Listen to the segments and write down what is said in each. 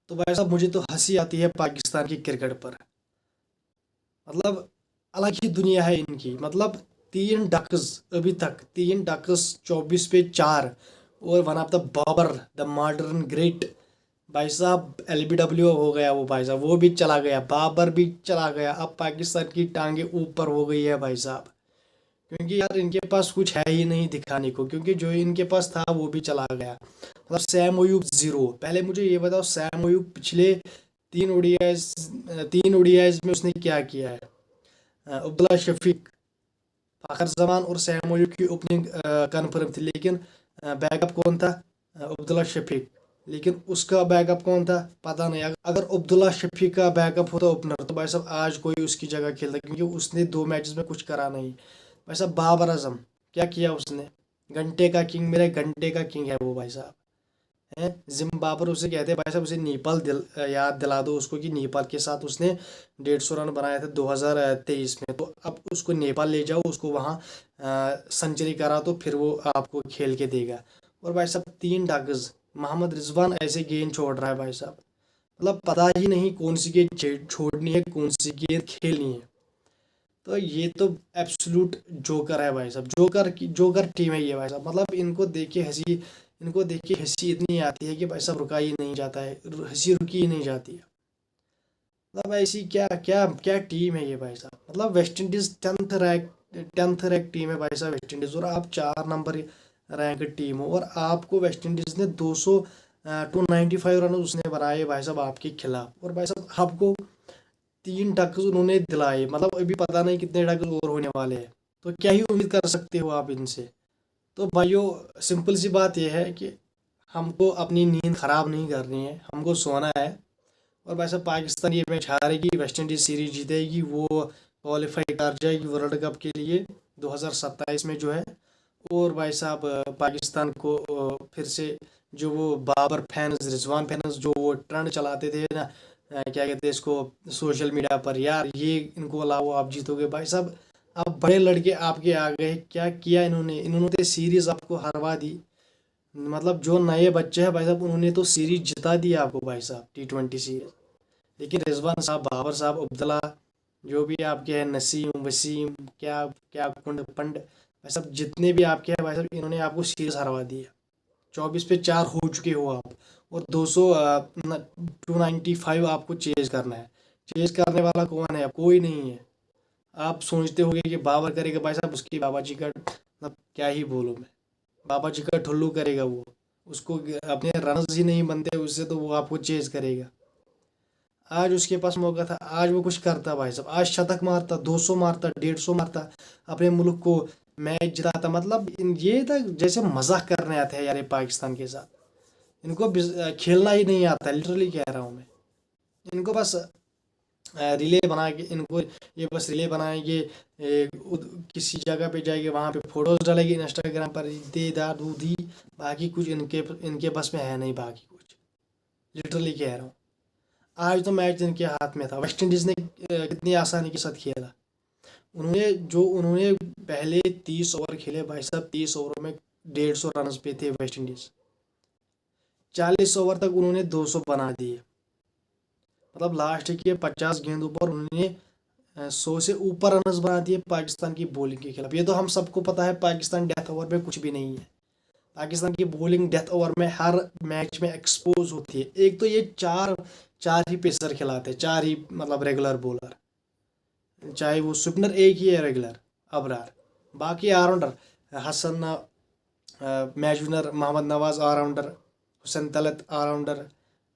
تو भाई साहब मुझे तो हंसी आती है पाकिस्तान की क्रिकेट पर। मतलब अलग ही दुनिया है इनकी। मतलब 3 डक्स, अभी तक 3 डक्स, 24 पे 4। और one of the Babar, the modern great. भाई साहब LBW हो गया वो, भाई साहब वो भी चला गया, बाबर भी चला गया। अब पाकिस्तान की टांगे ऊपर हो गई है भाई साहब। क्योंकि यार इनके पास कुछ है ही नहीं दिखाने को, क्योंकि जो इनके पास था वो भी चला गया। मतलब सैम अयूब जीरो। पहले मुझे ये बताओ, सैम अयूब पिछले 3 ओडीआईज 3 ओडीआईज में उसने क्या किया है? अब्दुल्ला शफीक, फखर जमान और सैम अयूब की ओपनिंग कन्फर्म थी, लेकिन बैकअप कौन था? अब्दुल्ला शफीक। लेकिन उसका बैकअप कौन था? पता नहीं। अगर अब्दुल्ला शफीक का बैकअप होता ओपनर, तो भाई साहब आज कोई उसकी जगह खेलता, क्योंकि उसने 2 मैचेस में कुछ करा नहीं। भाई साहब बाबर आजम, क्या किया उसने? घंटे का किंग, मेरे घंटे का किंग है वो भाई साहब। है जिम्बाब्वे उसे कहते हैं भाई साहब। उसे नेपाल याद दिला दो उसको कि नेपाल के साथ उसने 150 रन बनाए थे 2023 में। तो अब उसको नेपाल ले जाओ, उसको वहाँ सेंचुरी करा, तो फिर वो आपको खेल के देगा। और भाई साहब 3 डगज, मोहम्मद रिजवान ऐसे गेंद छोड़ रहा है भाई साहब। मतलब पता ही नहीं कौन सी गेंद छोड़नी है, कौन सी गेंद खेलनी है। तो ये तो एब्सोल्यूट जोकर है भाई साहब। जोकर टीम है ये भाई साहब। मतलब इनको देख के हंसी इतनी आती है कि भाई साहब रुका ही नहीं जाता है, हंसी रुकी ही नहीं जाती है। मतलब ऐसी क्या क्या क्या टीम है ये भाई साहब। मतलब West Indies 10th rank team है भाई साहब वेस्ट इंडीज, और आप 4 नंबर रैंक टीम हो, और आपको वेस्ट इंडीज ने 295 रन उसने बनाए भाई साहब आपके खिलाफ। और भाई साहब आपको 3 डक्स उन्होंने दिलाए। मतलब अभी पता नहीं कितने डक्स और होने वाले हैं। तो क्या ही उम्मीद कर सकते हो आप इनसे? तो भाइयों सिंपल सी बात यह है कि हमको अपनी नींद ख़राब नहीं करनी है, हमको सोना है। और भाई साहब पाकिस्तान ये मैच हारेगी, वेस्ट इंडीज सीरीज जीतेगी, वो क्वालिफाई कर जाएगी वर्ल्ड कप के लिए 2027 में जो है। और भाई साहब पाकिस्तान को फिर से जो वो बाबर फैंस, रिजवान फैंस जो वो ट्रेंड चलाते थे ना, क्या कहते हैं इसको, सोशल मीडिया पर, यार ये इनको लाओ आप जीतोगे। भाई साहब अब बड़े लड़के आपके आ गए, क्या किया इन्होंने? इन्होंने तो सीरीज आपको हरवा दी। मतलब जो नए बच्चे हैं भाई साहब, उन्होंने तो सीरीज जिता दी आपको भाई साहब, T20 सीरीज। लेकिन रिजवान साहब, बाबर साहब, अब्दुल्ला, जो भी आपके हैं, नसीम वसीम, क्या क्या कुंड पंड, भाई साहब जितने भी आपके हैं भाई साहब, इन्होंने आपको सीरीज हरवा दी है। 24 पे 4 हो चुके हो आप। और 295 आपको चेज करना है। चेज करने वाला कौन है? अब कोई नहीं है। आप सोचते होगे कि बाबर करेगा भाई साहब, उसकी बाबा जी का मतलब क्या ही बोलूँ मैं। बाबा जी का ठुल्लू करेगा वो। उसको अपने रनर्स ही नहीं बनते उससे, तो वो आपको चेज करेगा। आज उसके पास मौका था, आज वो कुछ करता भाई साहब। आज शतक मारता, 200 मारता, 150 मारता, अपने मुल्क को मैच जिताता। मतलब ये था जैसे मजाक करने आते हैं यार ये पाकिस्तान के साथ। इनको खेलना ही नहीं आता, लिटरली कह रहा हूँ मैं। इनको बस रिले बना के, इनको ये बस रिले बनाएंगे, किसी जगह पे जाएंगे, वहाँ पे फोटोज डालेंगे इंस्टाग्राम पर, दे दा दूधी। बाकी कुछ इनके इनके बस में है नहीं, बाकी कुछ। लिटरली कह रहा हूँ। आज तो मैच इनके हाथ में था। वेस्ट इंडीज ने कितनी आसानी के साथ खेला। उन्होंने पहले 30 ओवर खेले भाई साहब। 30 ओवर में 150 रन पे थे वेस्ट इंडीज। 40 ओवर तक उन्होंने 200 बना दिए। मतलब लास्ट के 50 गेंदों पर उन्होंने 100 से ऊपर रन बना दिए पाकिस्तान की बॉलिंग के खिलाफ। ये तो हम सबको पता है, पाकिस्तान डेथ ओवर में कुछ भी नहीं है। पाकिस्तान की बॉलिंग डेथ ओवर में हर मैच में एक्सपोज होती है। एक तो ये चार चार ही पेसर खिलाते हैं, 4 ही मतलब रेगुलर बॉलर। चाहे वो स्पिनर एक ही है रेगुलर, अबरार। बाकी all rounder, Hasan match winner, Mohammad Nawaz all rounder, Hussain Talat all rounder,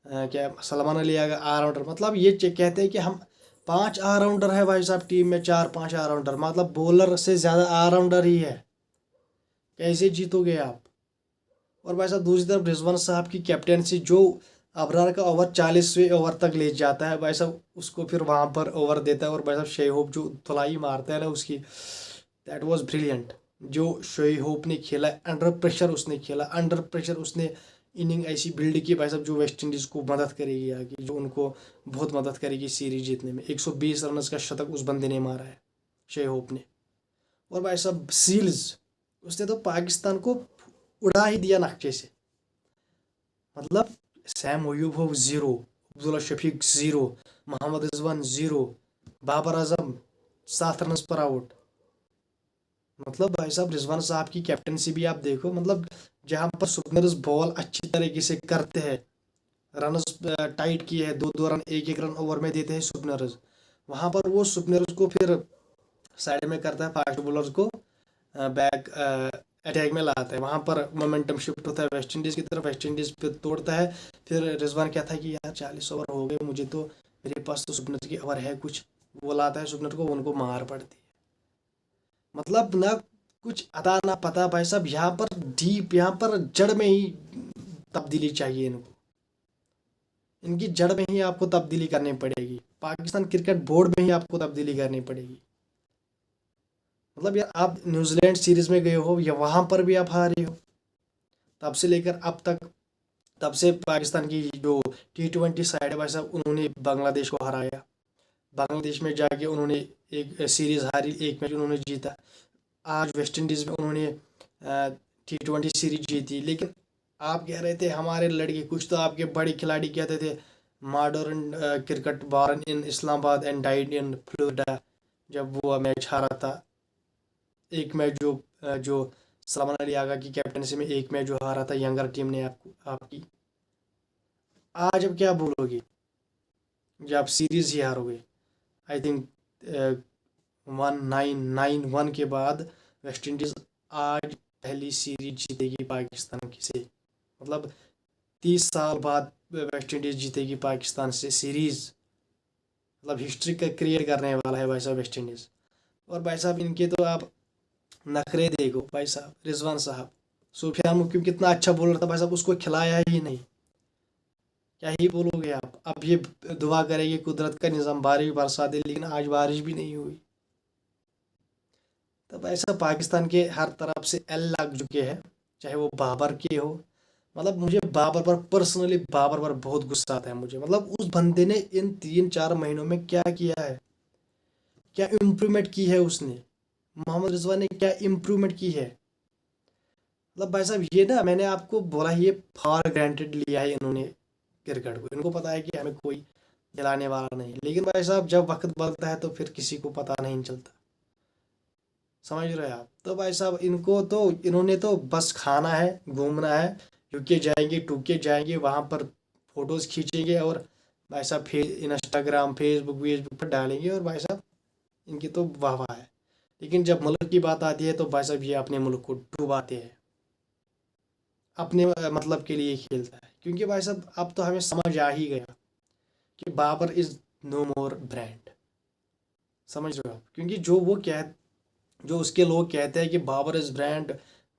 क्या सलमान अली ऑलराउंडर। मतलब ये कहते हैं कि हम 5 ऑलराउंडर है भाई साहब टीम में, 4-5 ऑलराउंडर। मतलब बॉलर से ज़्यादा ऑलराउंडर ही है। कैसे जीतोगे आप? और भाई साहब दूसरी तरफ रिजवान साहब की कैप्टेंसी, जो अबरार का ओवर 40वें ओवर तक ले जाता है भाई साहब, उसको फिर वहाँ पर ओवर देता है। और भाई साहब शोएब होप जो धुलाई मारता है ना उसकी, दैट वाज ब्रिलियंट। जो शोएब होप ने खेला, अंडर प्रेशर उसने खेला, अंडर प्रेशर उसने इनिंग ऐसी बिल्ड की भाई साहब, जो वेस्ट इंडीज़ को मदद करेगी आगे, जो उनको बहुत मदद करेगी सीरीज जीतने में। 120 रन का शतक उस बंदे ने मारा है, शोएब होप ने। और भाई साहब सील्स, उसने तो पाकिस्तान को उड़ा ही दिया नक्शे से। मतलब सैम अयूब हो जीरो, अब्दुल्ला शफीक 0, मोहम्मद रिजवान 0, बाबर आजम 7 रन पर आउट। मतलब भाई साहब रिजवान साहब की कैप्टनसी भी आप देखो, मतलब जहाँ पर सुपनर्स बॉल अच्छी तरीके से करते हैं, रन टाइट किए हैं, 2-2 रन 1-1 रन ओवर में देते हैं सुपनर्स, वहाँ पर वो सुपनर्स को फिर साइड में करता है, फास्ट बॉलर्स को बैक अटैक में लाता है, वहाँ पर मोमेंटम शिफ्ट होता है वेस्ट इंडीज़ की तरफ, वेस्ट इंडीज़ फिर तोड़ता है। फिर रिजवान कहता है कि यार 40 ओवर हो गए, मुझे तो मेरे पास तो सुपनर की ओवर है कुछ, वो लाता है सुपनर को, उनको मार पड़ती है। मतलब ना कुछ अता ना पता भाई साहब, यहाँ पर डीप, यहाँ पर जड़ में ही तब्दीली चाहिए इनको, इनकी जड़ में ही आपको तब्दीली करनी पड़ेगी, पाकिस्तान क्रिकेट बोर्ड में ही आपको तब्दीली करनी पड़ेगी। मतलब यार आप न्यूजीलैंड सीरीज में गए हो या वहां पर भी आप हारे हो, तब से लेकर अब तक, तब से पाकिस्तान की जो T20 साइड है भाई साहब, उन्होंने बांग्लादेश को हराया, बांग्लादेश में जाके उन्होंने एक सीरीज हारी, एक मैच उन्होंने जीता। आज वेस्ट इंडीज़ में उन्होंने T20 सीरीज जीती। लेकिन आप कह रहे थे हमारे लड़के, कुछ तो आपके बड़े खिलाड़ी कहते थे modern cricket born in Islamabad and died in Florida, जब वो मैच हारा था, एक मैच जो सलमान अली आगा की कैप्टनसी में एक मैच जो हारा था यंगर टीम ने आपकी, आज अब क्या बोलोगे जब आप सीरीज ही हारोगे। आई थिंक 1991 के बाद वेस्ट इंडीज़ आज पहली सीरीज जीतेगी पाकिस्तान की से, मतलब 30 साल बाद वेस्ट इंडीज़ जीतेगी पाकिस्तान से सीरीज़, मतलब हिस्ट्री का क्रिएट करने वाला है भाई साहब वेस्ट इंडीज़। और भाई साहब इनके तो आप नखरे देखो भाई साहब, रिजवान साहब, सुफियान मुकीम कितना अच्छा बॉलर था भाई साहब, उसको खिलाया ही नहीं, क्या ही बोलोगे आप। अब ये दुआ करेंगे कुदरत का निज़ाम बारिश बरसा दे, लेकिन आज बारिश भी नहीं हुई। तो भाई साहब पाकिस्तान के हर तरफ से एल लग चुके हैं, चाहे वो बाबर के हो। मतलब मुझे बाबर पर पर्सनली, बाबर पर बहुत गुस्सा आता है मुझे, मतलब उस बंदे ने इन 3-4 महीनों में क्या किया है, क्या इम्प्रूवमेंट की है उसने, मोहम्मद रिजवान ने क्या इम्प्रूवमेंट की है। मतलब भाई साहब ये ना, मैंने आपको बोला ये फॉर ग्रांटेड लिया है इन्होंने क्रिकेट को, इनको पता है कि हमें कोई खिलाने वाला नहीं, लेकिन भाई साहब जब वक्त बदलता है तो फिर किसी को पता नहीं चलता, समझ रहे हैं आप। तो भाई साहब इनको तो, इन्होंने तो बस खाना है, घूमना है, यूके जाएंगे, टूके जाएंगे, वहाँ पर फोटोज़ खींचेंगे और भाई साहब इंस्टाग्राम फेसबुक वेसबुक पर डालेंगे, और भाई साहब इनकी तो वाह वाह है। लेकिन जब मुल्क की बात आती है तो भाई साहब ये अपने मुल्क को डुबाते हैं, अपने मतलब के लिए खेलता है, क्योंकि भाई साहब अब तो हमें समझ आ ही गया कि Babar is no more brand, समझ रहे हो आप। क्योंकि जो उसके लोग कहते हैं कि बाबर इज़ ब्रांड,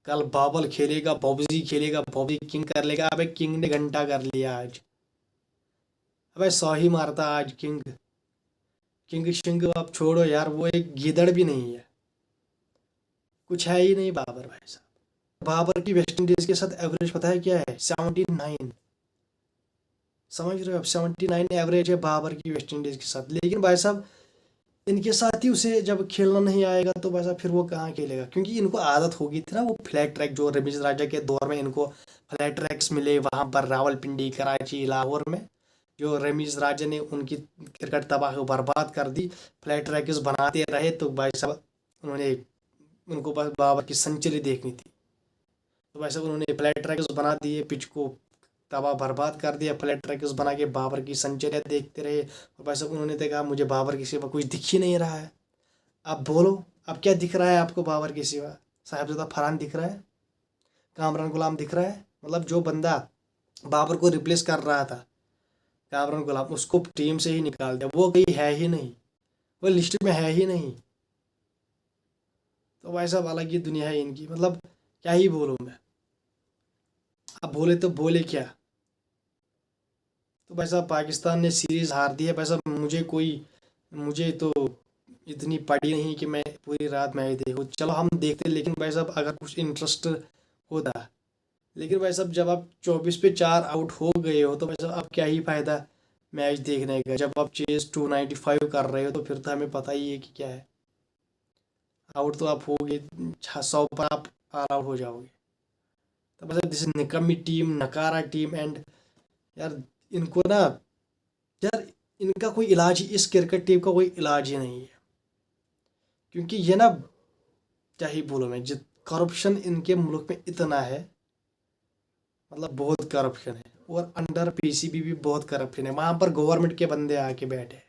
कल बाबर खेलेगा, बॉबजी खेलेगा, बॉबी किंग कर लेगा, अबे किंग ने घंटा कर लिया आज, अबे 100 ही मारता आज किंग, किंग शिंग आप छोड़ो यार, वो एक गीदड़ भी नहीं है, कुछ है ही नहीं बाबर भाई साहब। बाबर की वेस्ट इंडीज के साथ एवरेज पता है क्या है, 79, समझ रहे हो आप, 79 एवरेज है बाबर की वेस्ट इंडीज के साथ। लेकिन भाई साहब इनके साथ ही उसे जब खेलना नहीं आएगा तो भाई साहब फिर वो कहाँ खेलेगा, क्योंकि इनको आदत हो गई थी ना वो फ्लैट ट्रैक, जो रमीज राजा के दौर में इनको फ्लैट ट्रैक्स मिले वहाँ पर रावलपिंडी, कराची, लाहौर में, जो रमीज राजा ने उनकी क्रिकेट तबाह बर्बाद कर दी, फ्लैट ट्रैक्स बनाते रहे, तो भाई साहब उन्होंने, उनको बस बाबर की सेंचुरी देखनी थी, तो भाई साहब उन्होंने फ्लैट ट्रैक्स बना दिए, पिच को तबाह बर्बाद कर दिया, फ्लैट ट्रैक्स बना के बाबर की सेंचुरियाँ देखते रहे, और भाई साहब उन्होंने देखा मुझे बाबर के सिवा कुछ दिख ही नहीं रहा है। अब बोलो, अब क्या दिख रहा है आपको बाबर के सिवा, साहिबजादा फरहान दिख रहा है, कामरान गुलाम दिख रहा है, मतलब जो बंदा बाबर को रिप्लेस कर रहा था कामरान गुलाम, उसको टीम से ही निकाल दिया, वो कहीं है ही नहीं, वो लिस्ट में है ही नहीं। तो भाई साहब अलग ही दुनिया है इनकी, मतलब क्या ही बोलूँ मैं, अब बोले तो बोले क्या। तो भाई साहब पाकिस्तान ने सीरीज़ हार दी है भाई साहब, मुझे तो इतनी पड़ी नहीं कि मैं पूरी रात मैच देखूँ, चलो हम देखते, लेकिन भाई साहब अगर कुछ इंटरेस्ट होता, लेकिन भाई साहब जब आप 24 पे 4 आउट हो गए हो तो भाई साहब अब क्या ही फ़ायदा मैच देखने का, जब आप चेज 295 कर रहे हो तो फिर तो हमें पता ही है कि क्या है, आउट तो आप होगे 100 पर आप ऑल आउट हो जाओगे। तो भाई साहब दिस निकम्मी टीम, नकारा टीम, एंड यार इनको ना यार इनका कोई इलाज ही, इस क्रिकेट टीम का कोई इलाज ही नहीं है, क्योंकि ये ना, क्या ही बोलूँ मैं, जित करप्शन इनके मुल्क में इतना है, मतलब बहुत करप्शन है। और अंडर पीसीबी भी बहुत करप्शन है, वहां पर गवर्नमेंट के बंदे आके बैठे हैं,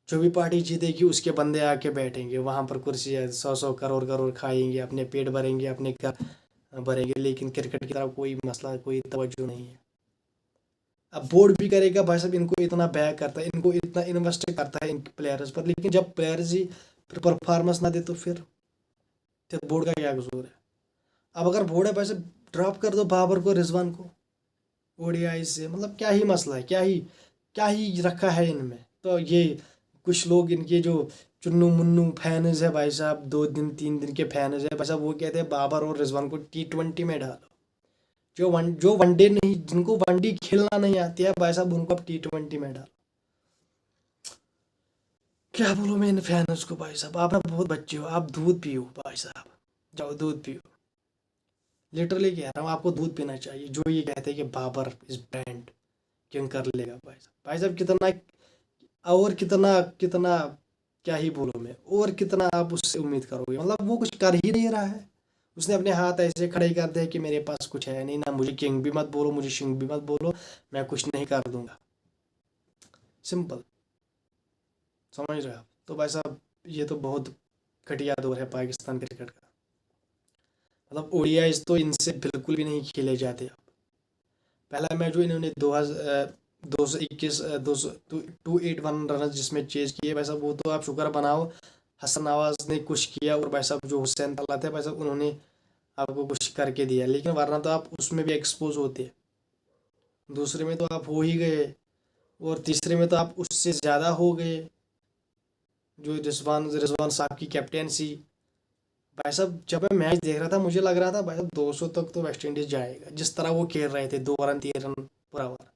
जो भी पार्टी जीतेगी उसके बंदे आके बैठेंगे वहां पर, कुर्सी है, 100 100 करोड़ करोड़ खाएंगे, अपने पेट भरेंगे, अपने घर भरेंगे, लेकिन क्रिकेट की तरफ कोई मसला, कोई तवज्जो नहीं है। अब बोर्ड भी करेगा भाई साहब, इनको इतना बैक करता है, इनको इतना इन्वेस्ट करता है इन प्लेयर्स पर, लेकिन जब प्लेयर्स ही फिर परफॉर्मेंस ना दे तो फिर बोर्ड का क्या कसूर है। अब अगर बोर्ड है, वैसे ड्रॉप कर दो बाबर को, रिजवान को ओडीआई से, मतलब क्या ही मसला है, क्या ही रखा है इनमें। तो ये कुछ लोग इनके जो चुन्नू मुन्नू फैनज है भाई साहब, 2 दिन 3 दिन के फैनज है भाई साहब, वो कहते हैं बाबर और रिजवान को T20 में डालो। जो वनडे नहीं, जिनको वनडे खेलना नहीं आती है भाई साहब, उनको अब T20 में डालो। क्या बोलूं मैं इन फैनर्स को भाई साहब, आप ना बहुत बच्चे हो, आप दूध पियो भाई साहब, जाओ दूध पियो। लिटरली कह रहा हूँ, आपको दूध पीना चाहिए। जो ये कहते हैं कि बाबर इज ब्रांड, किंग कर लेगा भाई साहब, भाई साहब कितना, और कितना कितना, क्या ही बोलूं मैं, और कितना आप उससे उम्मीद करोगे, मतलब वो कुछ कर ही नहीं रहा है। उसने अपने हाथ ऐसे खड़े कर दिए कि मेरे पास कुछ है नहीं, ना मुझे किंग भी मत बोलो, मुझे शिंग भी मत बोलो, मैं कुछ नहीं कर दूंगा। सिंपल, समझ रहे हो आप। तो भाई साहब ये तो बहुत घटिया दौर है पाकिस्तान क्रिकेट का, मतलब ओडीआईज तो इनसे बिल्कुल भी नहीं खेले जाते अब। पहला मैच जो इन्होंने 221 281 रन जिसमें चेज किए भाई साहब, वो तो आप शुक्र बनाओ हसन नवाज ने कुछ किया, और भाई साहब जो हुसैन तला थे भाई साहब, उन्होंने आपको कुछ करके दिया, लेकिन वरना तो आप उसमें भी एक्सपोज होते। दूसरे में तो आप हो ही गए, और तीसरे में तो आप उससे ज़्यादा हो गए, जो रिजवान रिजवान साहब की कैप्टेंसी। भाई साहब जब मैं मैच देख रहा था, मुझे लग रहा था भाई साहब 200 तक तो वेस्ट इंडीज जाएगा, जिस तरह वो खेल रहे थे, 2 रन 3 रन पर ओवर।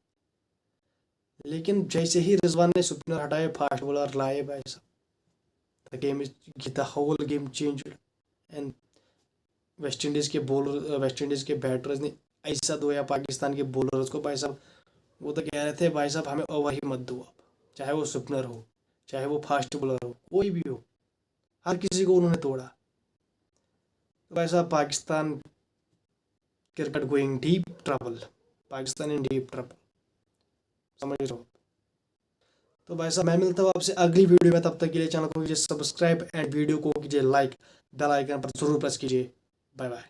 लेकिन जैसे ही रिजवान ने स्पिनर हटाए, फास्ट बॉलर लाए भाई साहब, the game is the whole game changed. And West Indies के बैटर्स ने ऐसा धोया पाकिस्तान के बॉलर्स को भाई साहब, वो तो कह रहे थे भाई साहब हमें ओवर ही मत दो आप, चाहे वो स्पिनर हो, चाहे वो फास्ट बॉलर हो, कोई भी हो, हर किसी को उन्होंने तोड़ा। तो भाई साहब Pakistan cricket going deep trouble, Pakistan इन डीप ट्रबल, समझ रहे हो। तो भाई साहब मैं मिलता हूँ आपसे अगली वीडियो में, तब तक के लिए चैनल को कीजिए सब्सक्राइब एंड वीडियो को कीजिए लाइक, बेल आइकन पर जरूर प्रेस कीजिए। Bye bye.